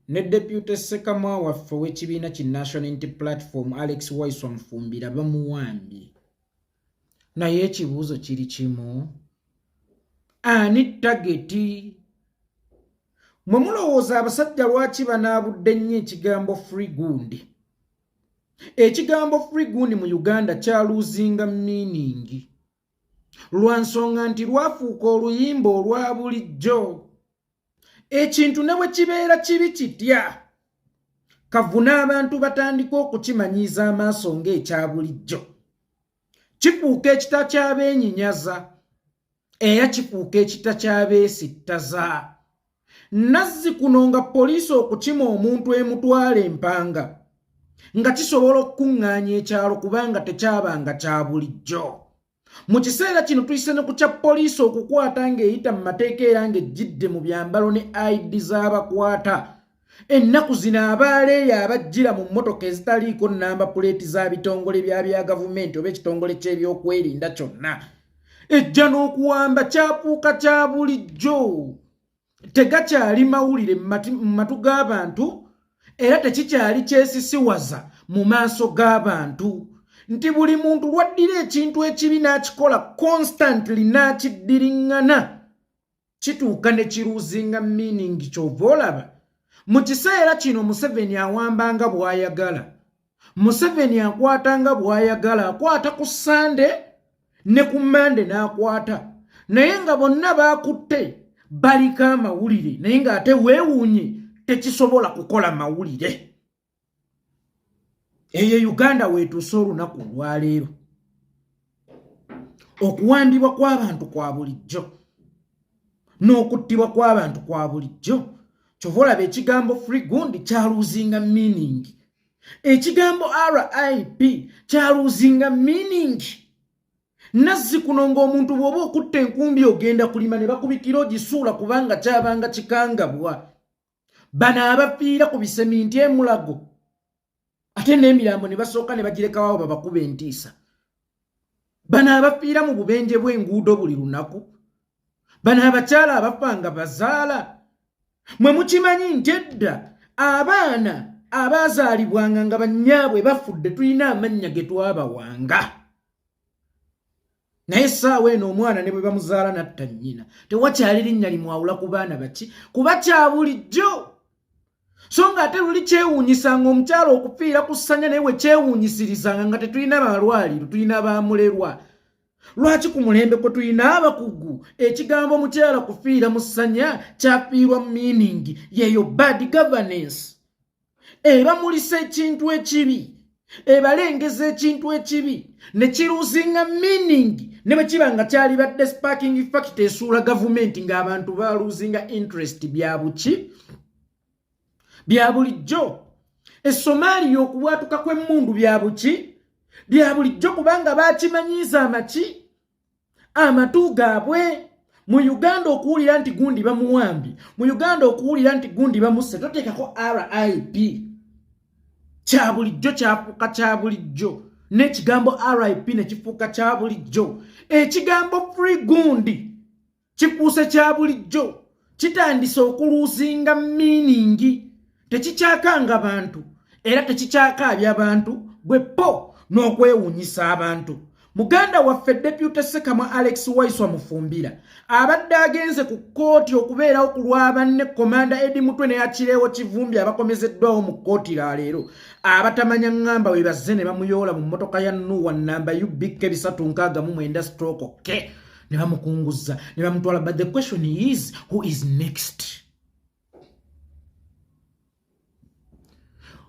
ne Deputy Ssekamwa waffe w'ekibiina ki National Unity Platform Alex Waiswa Mufumbira bamuwambye. Naye ekibuuzo kiri kimu, ani tageti? Mwe mulowooza abasajja lwaki banaabudde nnyo ekigambo free gundi? Ekigambo free gundi mu Uganda kyaluuzinga meaning. Lwa nsonga nti lwafuuka oluyimba olwa bulijjo. Ekintu ne bwe kibeera kibi kitya, kavuna abantu batandika okukimanyiiza amaaso ng'ekya bulijjo. Kifuuka ekita ky'abeenyinyaza, era kifuuka ekita ky'abeesittaza. Nazzikuno nga poliisi okukima omuntu emutwala empanga, nga kisobola okukuŋŋaanya ekyalo kubanga tekyabanga kya bulijjo. Mu kiseera kino tuyise ne ku kya poliisi okukwata ng'eyita mu mateeka era ng'ejjidde mu byambalo ne ID z'abakwata. Ennaku zino abaaleeyo abajjira mu mmotoka ezitaliiko nnamba puleeti za bitongole bya gavumenti oba ekitongole ky'ebyokwerinda kyonna. Ejja n'okuwamba kyafuuka kya bulijjo. Tegakyali mawulire mu matu g'abantu era tekikyali kyesisiwaza mu maaso g'abantu. Nti buli muntu lwaddira ekintu ekibi n'akikola constantly n'akiddiringana, kituuka ne kiruuzinga meaning ky'ova olaba. Mu kiseera kino Museveni awambanga bw'ayagala. Museveni akwatanga bw'ayagala, akwata ku Sande ne ku Mande n'akwata. Naye nga bonna baakutte baliko amawulire, naye ng'ate weewuunye tekisobola kukola mawulire. Eyo Uganda weetuuse olunaku olwaleero. Okuwandibwa kw'abantu kwa bulijjo n'okuttibwa kw'abantu kwa bulijjo. Kyova olaba ekigambo free gundi kyaluuzinga meaning. Ekigambo RIP kyaluuzinga meaning. Nazzikuno ng'omuntu bw'oba okutta enkumbi ogenda kulima ne bakubikira ogisuula kubanga kyabanga kikangabwa. Bano abafiira ku biseminti emulago, ate n'emirambo ne basooka ne bagirekawo babakuba entiisa. Bano abafiira mu bubenje bw'enguudo buli lunaku. Bano abakyala abafanga bazaala. Mwe mukimanyi nti edda abaana abaazaalibwanga nga bannyaabwe bafudde tulina amannya ge twabawanga. Naye essaawa eno omwana ne bwe bamuzaala n'atta nnyina, tewakyali linnya limwawula ku baana baki? Kuba kya bulijjo. So nga ate luli kyewuunyisanga omukyala okufiira ku ssanya naye we kyewuunyisirizanga nga tetulina balwaliro, tulina bamulerwa. Lwaki ku mulembe kwe tulina abakugu ekigambo mukyala kufiira mu ssanya kyafiirwa meaning yeyo bad governance. Eba mulisa ekintu ekibi, ebalengeza ekintu ekibi ne kiruuzinga meaning ne bwe kiba nga kyali badde sparking factor esuula gavumenti ng'abantu baluuzinga interest bya buki? Bya bulijjo. Essomaaliya okubwatuka kw'emmundu bya buki? Bya bulijjo kubanga baakimanyiiza amaki? Amatu gaabwe. Mu Uganda okuwulira nti gundi bamuwambi, mu Uganda okuwulira nti gundi bamusse, toteekako RIP. Kya bulijjo kyafuuka kya bulijjo. N'ekigambo RIP ne kifuuka kya bulijjo. Ekigambo free gundi kifuuse kya bulijjo. Kitandise okuluuzinga meaning. Tekikyakanga bantu era tekikyakaabya abantu bwe po n'okwewuunyisa abantu. Muganda waffe Deputy Ssekamwa Alex Waiswa Mufumbira abadde agenze ku kkooti okubeerawo ku lwa banne Komanda Eddie Mutwe ne Akireewo Kivumbi abakomezeddwawo mu kkooti leero. Abatamanya ngamba we bazze ne bamuyoola mu mmotoka ya Nuwa nnamba UBK 369 ne bamukunguza ne bamutwala. But the question is, who is next?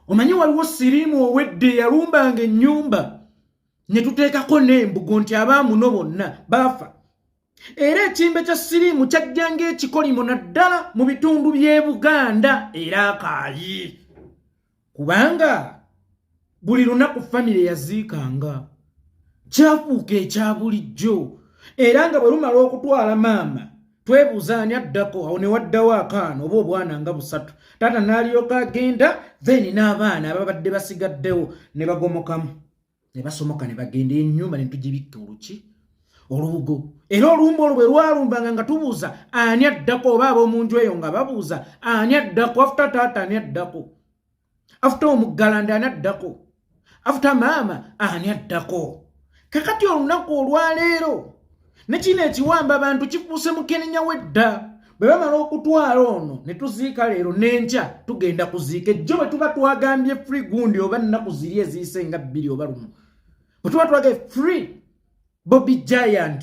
Omanyi waliwo siriimu owedde yalumbanga ennyumba ne tuteekako n'embugo nti abaamuno bonna baafa. Era ekimbe kya siriimu kyajjanga ekikolimo naddala mu bitundu by'e Buganda era akaayi. Kubanga buli lunaku famire yaziikanga. Kyafuuka ekya bulijjo. Era nga bwe lumala okutwala maama twebuuza ani addako, awo ne waddawo akaana oba obwana nga busatu. Taata n'alyoka agenda, then n'abaana ababadde basigaddewo ne bagomokamu ne basomoka ne bagenda ennyumba ne tugibikka oluki. olubugo era olumba olwo bwe lwalumbanga nga tubuuza ani addako oba ab'omunju eyo nga babuuza ani addako after taata ani addako after omuggalanda ani addako after maama ani addako kakati olunaku olwaleero ne kino ekiwamba abantu kifuuse mukenenya wedda bwe bamala okutwala ono ne tuziika leero n'enkya tugenda kuziika ejjo bwe tuba twagambye free gundi oba nnaku ziri eziyise nga 2 oba 1 bwe tuba twagambye free Bobby Giant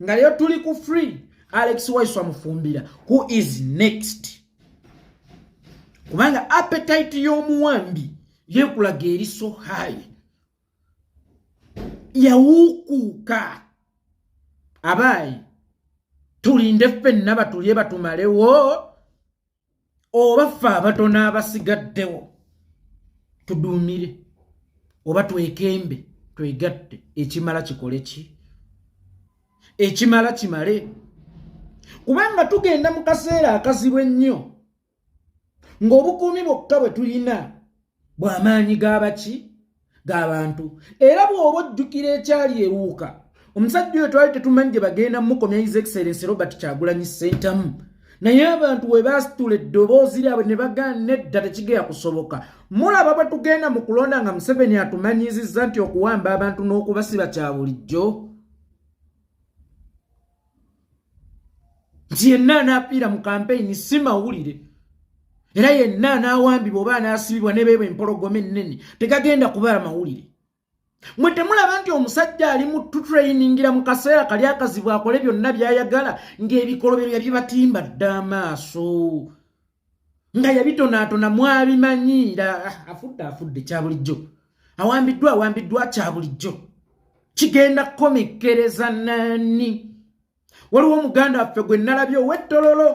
nga leero tuli ku free Alex Waiswa Mufumbira who is next kubanga appetite y'omuwambi yekulaga eri so high yawukuuka abayi tulinde ffenna batulye batumalewo oba ffe abatono abasigaddewo tuduumire oba twekembe twegatte ekimala kikole ki ekimala kimale kubanga tugenda mu kaseera akazibu ennyo ng'obukuumi bwokka bwe tulina bw'amaanyi g'abaki g'abantu era bw'oba ojjukira ekyali eruuka omusajja oyo twali tetumanyi gye bagenda mukomya His Excellency Robert Kyagulanyi Ssentamu naye abantu bwe baasitula eddoboozi lyabwe ne bagamba nedda tekigenda kusoboka mulaba bwe tugenda mu kulonda nga Museveni atumanyizizza nti okuwamba abantu n'okubasiba kya bulijjo nti yenna anaafiira mu kampeyini si mawulire era yenna anaawambibwa oba anaasibibwa ne beebwa empologoma ennene tegagenda kubala mawulire mwe temulaba nti omusajja ali mu tutrayiningira mu kaseera kali akazibu akole byonna by'ayagala ng'ebikolobero yabibatimba dda amaaso nga yabitonaatona mwabimanyiira afudde kya bulijjo awambiddwa kya bulijjo kigenda kukomekkereza nani waliwo omuganda waffe gwe nalabye ow'ettololo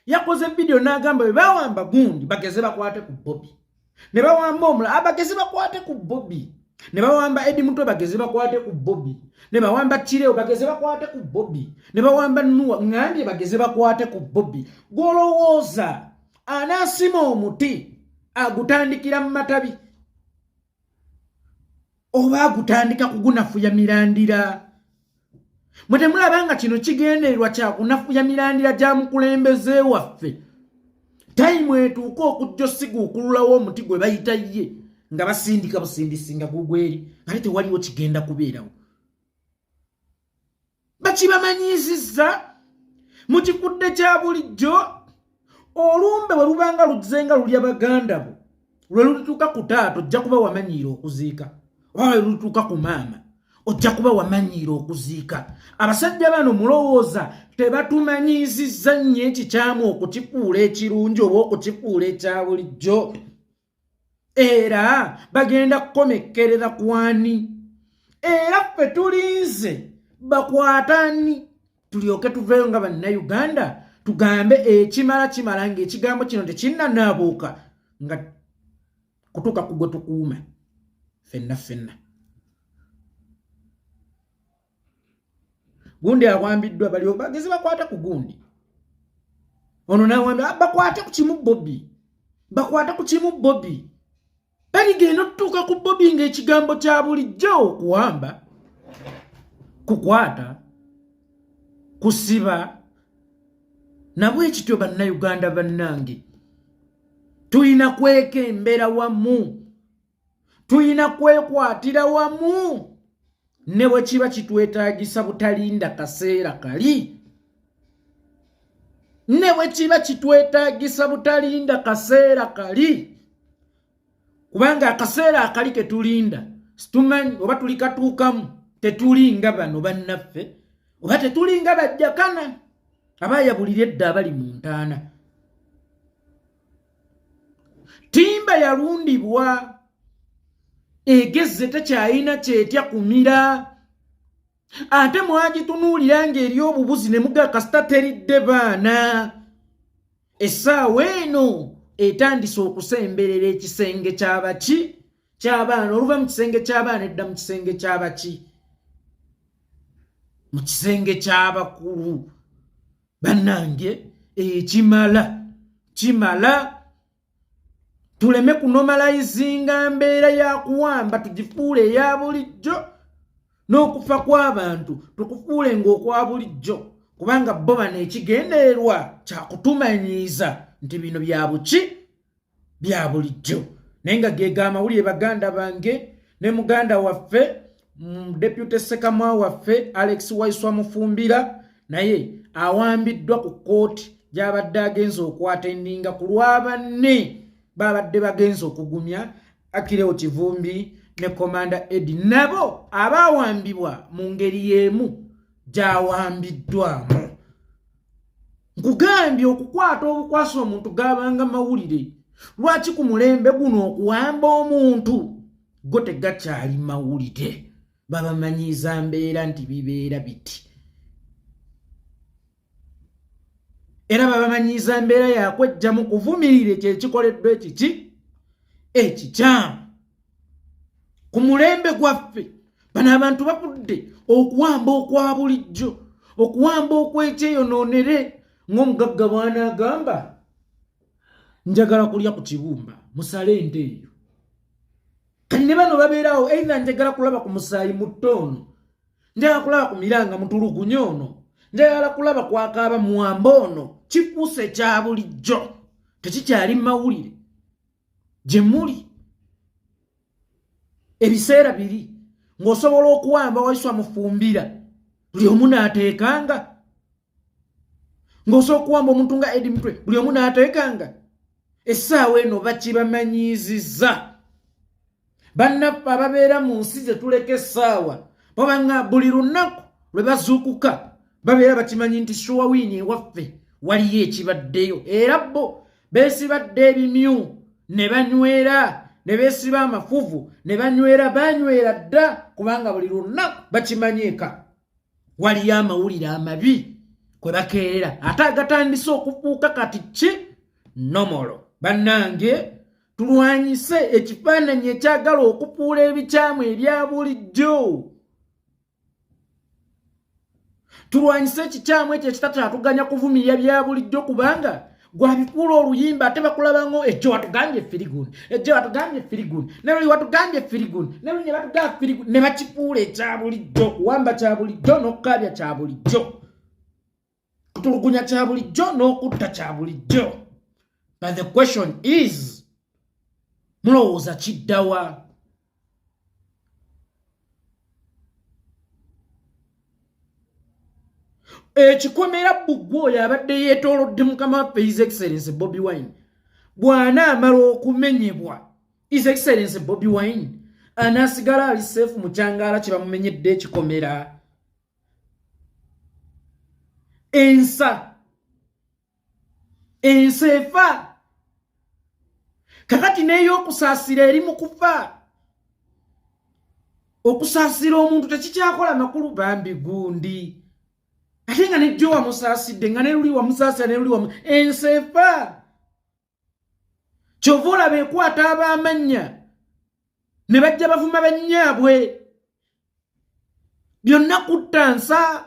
yakoze vidiyo n'agamba bwe bawamba gundi bageze bakwate ku Bobby ne bawamba omulala bageze bakwate ku Bobby ne bawamba Eddie Mutwe bageze bakwate ku Bobby ne bawamba Kireo bageze bakwate ku Bobby ne bawamba Nuwa ngambye bageze bakwate ku Bobby golowooza anaasima omuti agutandikira mu matabi oba agutandika kugunafuya mirandira mwe temulaba nga kino kigendererwa kya kunafuya mirandira gya mukulembeze waffe tayimu etuuka okujja osiguukululawo omuti gwe bayita ye nga basindika busindisi nga gugweri ate tewaliwo kigenda kubeerawo bakibamanyizizza mu kikudde kya bulijjo olumbe bwe lubanga luzenga lulya baganda bo lwe lutuuka ku taata ojja kuba wamanyiira okuziika oba lwe lutuuka ku maama ojja kuba wamanyiira okuziika abasajja bano mulowooza tebatumanyizizza nnyo ekikyamu okukifuula ekirungi oba okukifuula ekya bulijjo era bagenda kukomekkerera kwani era ffe tulinze bakwatani tulyoke tuveeyo nga bannayuganda tugambe ekimala kimala ng'ekigambo kino tekinnanaabuuka nga kutuuka ku gwe tukuuma ffenna gundi awambiddwa bali bagezi bakwata ku gundi ono n'awambye bakwate ku kimu Bobby bakwata ku kimu Bobby bagenda okutuuka ku Bobby ng'ekigambo kya bulijjo okuwamba kukwata kusiba nabwe ekityo bannayuganda bannange tulina kwekembera wamu tulina kwekwatira wamu ne bwe kiba kitwetaagisa butalinda kaseera kali ne bwe kiba kitwetaagisa butalinda kaseera kali kubanga akaseera akali ke tulinda situmanyi oba tuli katuukamu tetulinga bano bannaffe oba tetulinga bajjakana abayabulira edda abali mu ntaana timba yalundibwa egezze tekyayina kyetya kumira ate mwagitunuulira ng'eri obubuzi ne muga kasita teridde baana essaawa eno etandise okusemberera ekisenge ky'abaki ky'abaana oluva mu kisenge ky'abaana edda mu kisenge ky'abaki mu kisenge ky'abakulu bannange kimala tuleme kunomalayizinga mbeera ya kuwamba tugifuule eya bulijjo n'okufa kw'abantu tukufuule ng'okwa bulijjo kubanga bo bano ekigendererwa kyakutumanyiiza nti bino bya buki bya bulijjo. Naye nga ge amawulire baganda bange ne muganda waffe Deputy Ssekamwa waffe Alex Waiswa Mufumbira naye awambiddwa ku kkooti gy'abadde agenza okwatendinga ku lw'abanne babadde bagenza okugumya Akileo Kivumbi ne Commander Eddie nabo abawambibwa mu ngeri y'emu gyawambiddwamu. Nkugambye okukwata obukwasa omuntu gabanga mawulire. Lwaki ku mulembe guno okuwamba omuntu go tegakyali mawulire? Babamanyiiza mbeera nti bibeera biti. Era babamanyiiza mbeera yakwejja mu kuvumirira kyekikoleddwa ekiki ekikyamu. Ku mulembe gwaffe bano abantu bafudde okuwamba okwa bulijjo, okuwamba okwekyeyonoonere ng'omugagga bw'anaagamba njagala kulya ku kibumba musale ente eyo. Kati ne bano babeerawo either njagala kulaba ku musaayi mu ttoono, njagala kulaba ku miranga mutulugunya ono, njagala kulaba kwakaaba muwamba ono. Kifuuse kya bulijjo tekikyali mawulire gye muli. Ebiseera biri ng'osobola okuwamba Waiswa Mufumbira buli omu n'ateekanga, ng'osobola okuwamba omuntu nga Eddie Mutwe buli omu n'ateekanga. Essaawa eno bakibamanyiizizza. Bannaffe ababeera mu nsi ze tuleka essaawa babanga buli lunaku lwe bazuukuka babeera bakimanyi nti Shuwawiini ewaffe waliyo ekibaddeyo, era bo beesibadde ebimyu ne banywera ne beesiba amafuvu ne banywera dda kubanga buli lunaku bakimanyi eka waliyo amawulire amabi kwe bakeerera ate agatandise okufuuka kati ki nomolo. Bannange tulwanyise ekifaananyi ekyagala okufuula ebikyamu ebya bulijjo. Tulwanyise ekikyamu ekyo ekitakyatuganya kuvumirira bya bulijjo kubanga gwabifuula oluyimba ate bakulabang'o ejjo watugambye firiguni, ejjo watugambye firiguni, ne luli watugambye firiguni, ne luli batugambye firiguni, ne bakifuula ekya bulijjo. Kuwamba kya bulijjo n'okukaabya kya bulijjo, kutulugunya kya bulijjo n'okutta kya bulijjo. But the question is, mulowooza kiddawa? Ekikomera Bbugwe oyo abadde yeetoolodde mukama waffe His Excellency Bobi Wine bw'anaamala okumenyebwa, His Excellency Bobi Wine anaasigala ali seefu mu kyangaala kye bamumenyedde ekikomera. Ensa efa kakati n'ey'okusaasira eri mu kufa. Okusaasira omuntu tekikyakola makulu bambi gundi ate nga nejjo wamusaasidde nga ne luli wamusaasira ne luli ensa efa. Kyova olaba ekwata ab'amannya ne bajja bavuma bannyaabwe byonna kutta nsa.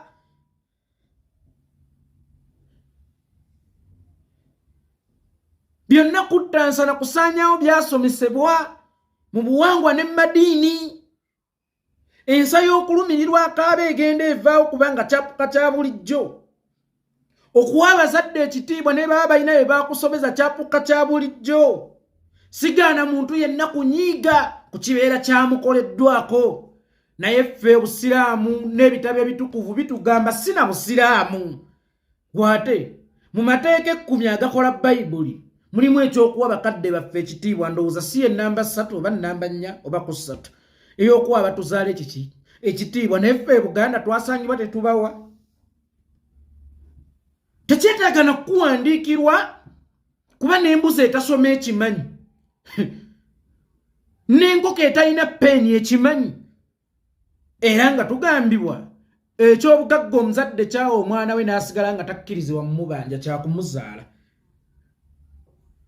Byonna kutta nsa na kusaanyaawo byasomesebwa mu buwangwa ne madiini. Ensa y'okulumirirwa akaaba egenda evaawo kubanga kyapuka kya bulijjo. Okuwa abazadde ekitiibwa ne baba balina bye baakusobeza kyapuka kya bulijjo. Sigaana muntu yenna kunyiiga ku kibeera kyamukoleddwako. Naye ffe obusiraamu n'ebitabo ebitukuvu bitugamba sina busiraamu. Gwate mu mateeka 10 agakola Bayibuli mulimu ekyokuwa bakadde baffe ekitiibwa, ndowooza si ennamba 3 oba nnamba 4 oba ku 3 ey'okuwa abatuzaala ekitiibwa. Naye ffe Buganda twasangibwa tetubawa. Tekyetaaga na kuwandiikirwa kuba n'embuzi etasoma ekimanyi n'enkoko etalina peeni ekimanyi. Era nga tugambibwa eky'obugagga omuzadde kyawa omwana we n'asigala nga takkirizibwa mu mubanja kyakumuzaala.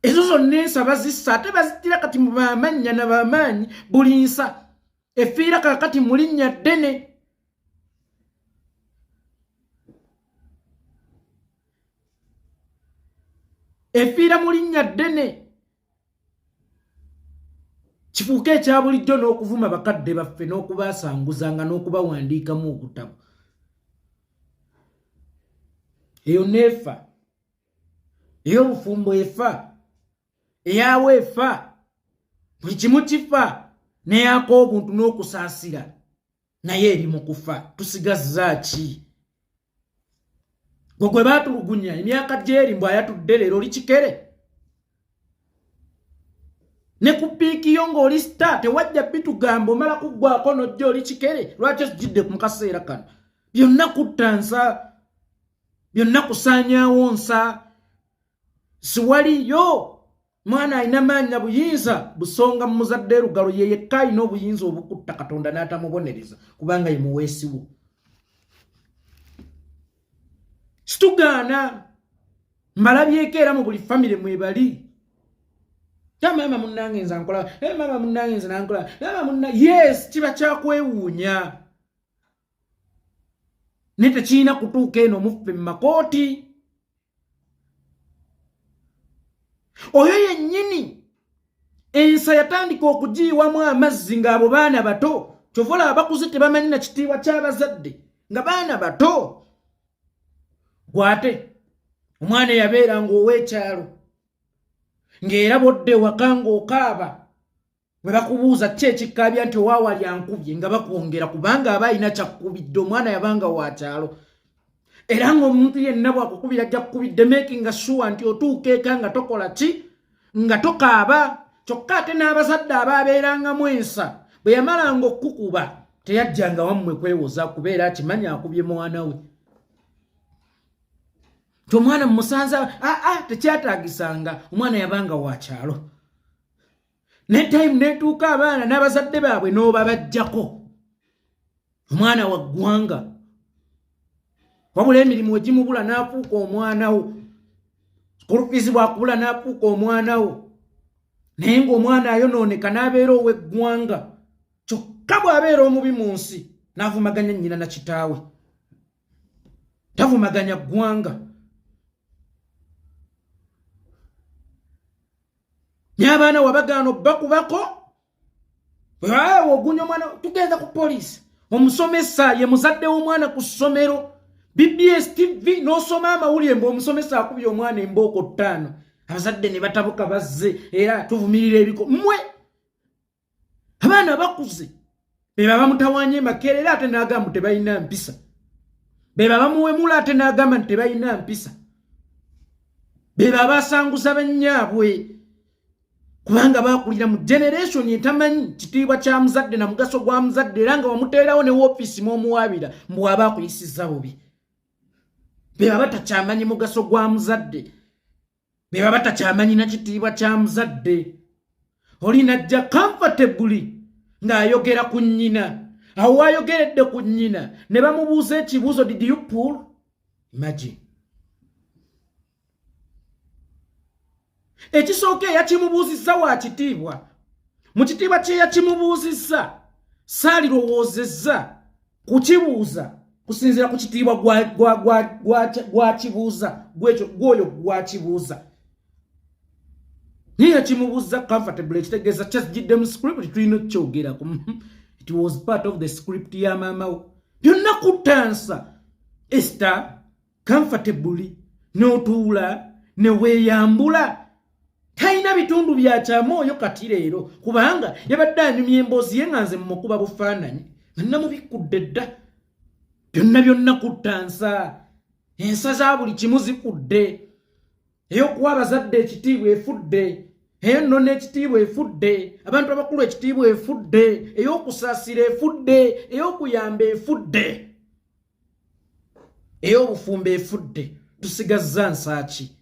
Ezo zonna ensa bazissa ate bazittira kati mu b'amannya na b'amaanyi. Buli nsa efiira kakati mu linnya ddene. Efiira mu linnya ddene. kifuuke ekya bulijjo n'okuvuma bakadde baffe n'okubaasanguzanga n'okubawandiikamu okutabo. Eyo neefa, ey'obufumbo efa, eyaawe efa, buli kimu kifa, n'eyako obuntu n'okusaasira naye eri mu kufa. Tusigazza ki? Gwe baatulugunya emyaka gy'eri mbw ayatudde leero oli kikere. Ne ku piiki yo ng'oli sita tewajja bitugamba omala kuggwako n'ojja oli kikere. Lwaki okijjidde mu kaseera kano? Byonna kuttansa, byonna kusaanyaawo nsa. Siwaliyo mwana alina maanyi na buyinza busonga mu muzadde Lugalo ye yekka alina obuyinza obukutta Katonda n'atamubonereza kubanga ye muweesiwo. Situgaana mbalabyeko era mu buli famire mwebali. Mama munnange nze ankola, mama munnange nze nankola, mama munnange. Yes, kiba kyakwewuunya. Ne tekirina kutuuka eno muffe mu makooti. Oyo yennyini ensa yatandika okugiyiwamu amazzi ng'abo baana bato. Kyova olaba abakuze tebamanyi na kitiibwa ky'abazadde nga baana bato. Gwate omwana yabeeranga ow'ekyalo ng'era bodde waka ng'okaaba bwe bakubuuza ki ekikkaabya nti owaawali ankubye nga bakwongera kubanga aba alina kyakkubidde. Omwana yabanga wa kyalo era ng'omuntu yenna bw'akukubira ajja kukubidde making sure nti otuuka eka nga tokola ki, nga tokaaba. Kyokka ate n'abazadde abaabeerangamu ensa bwe yamalanga okukuba teyajjanga wammwe kwewoza kubeera akimanyi akubye mwana we. Omwana mumusanza tekyataagisanga, omwana yabanga wa kyalo. Ne time netuuka abaana n'abazadde baabwe n'oba bajjako. Omwana wa ggwanga wabula emirimu egimubula n'afuuka omwana wo, school fees bw'akubula n'afuuka omwana wo, naye ng'omwana ayonooneka n'abeera ow'eggwanga. Kyokka bw'abeera omubi mu nsi n'avumaganya nnyina na kitaawe, tavumaganya ggwanga. N'abaana wabagaana obbakubako ogunya omwana tugenda ku poliisi. Omusomesa ye muzadde w'omwana ku ssomero, BBS TV n'osoma amawulire ng'omusomesa akubye omwana embooko 5. Abazadde ne batabuka bazze era tuvumirira ebiko. Mmwe abaana bakuze be baba mutawaanye Makerere era ate n'agamba tebalina mpisa, be baba muwemula ate n'agamba nti tebalina mpisa, be baba basanguza bannyaabwe kubanga baakulira mu generation etamanyi kitiibwa kya muzadde na mugaso gwa muzadde era nga wamuteerawo ne woofiisi mw'omuwaabira mbw aba akuyisizza bubi. Be baba takyamanyi mugaso gwa muzadde, be baba takyamanyi na kitiibwa kya muzadde. Oli najja comfortably ng'ayogera ku nnyina. Awo wayogeredde ku nnyina ne bamubuuza ekibuuzo, did you pull? Imagine. Ekisooka yakimubuuzizza wa kitiibwa. Mu kitiibwa kye yakimubuuzizza saalirowoozezza kukibuuza kusinziira ku kitiibwa gwakibuuza gwoyo gwakibuuza. Niye yakimubuuza comfortable ekitegeeza kyazijjidde mu script tulina okyogerako. It was part of the script ya maama wo. Byonna kuttansa. Esther comfortably n'otuula ne weeyambula. Taina bitundu bya kyamwoyo kati leero kubanga yabadde anyumya emboozi ye nga nze mmukuba bufaananyi namubikudde dda. Byonna kuttansa. Ensa za buli kimu zifudde. Ey'okuwa abazadde ekitiibwa efudde, ey'onnona ekitiibwa efudde, abantu abakulu ekitiibwa efudde, ey'okusaasira efudde, ey'okuyamba efudde, ey'obufumbo efudde. Tusigazza nsa ki?